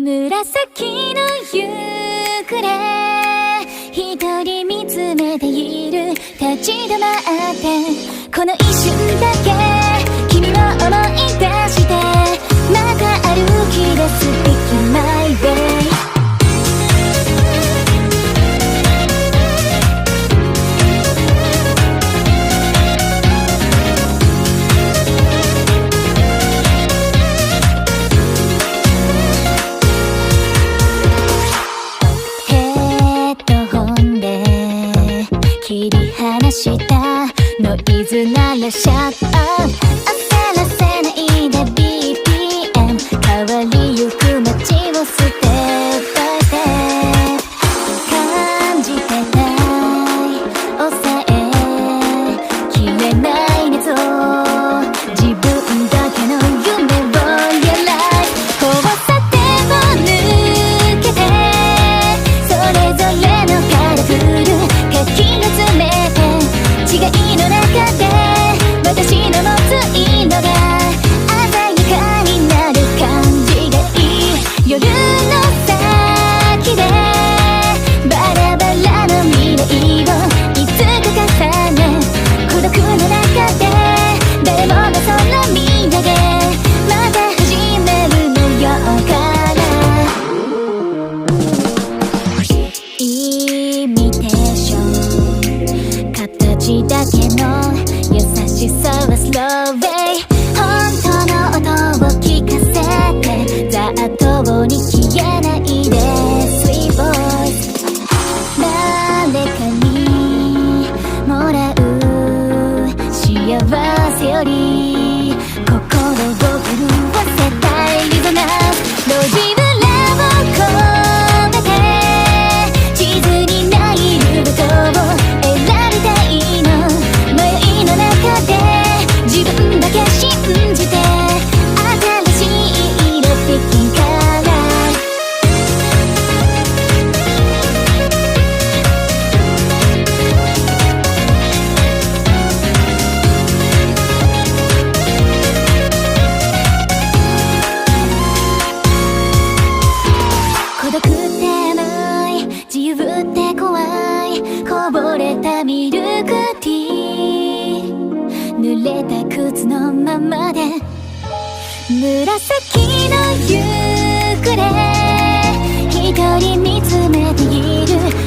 紫の夕暮れ一人見つめている立ち止まってこの一瞬だけ君を思い出してまた歩き出す Picking my way切り離したノイズならシャットアウト焦らせないで BPM 変わりゆく街をステップバイステップ感じてたい抑えきれない熱を自分だけの夢を Realize 交差点を抜けてそれぞれのカラフル気が詰めて違いの中で私の持つ色が鮮やかになる感じがいい夜の先でバラバラの未来をいつか重ね孤独の中で誰もが空見上げまた始めるのよからイミテーション形だけの優しさはスローウェイ本当の音を聞かせて雑踏に消えないで Sweet voice 誰かにもらう幸せより心を震わせたいリゾナンス路地裏を越えて地図にないルートを選びたいの迷いの中で自分だけ信じて新しい色 Picking color 孤独ってない自由って怖いこぼれたミルクティー濡れた靴のままで紫の夕暮れ一人見つめている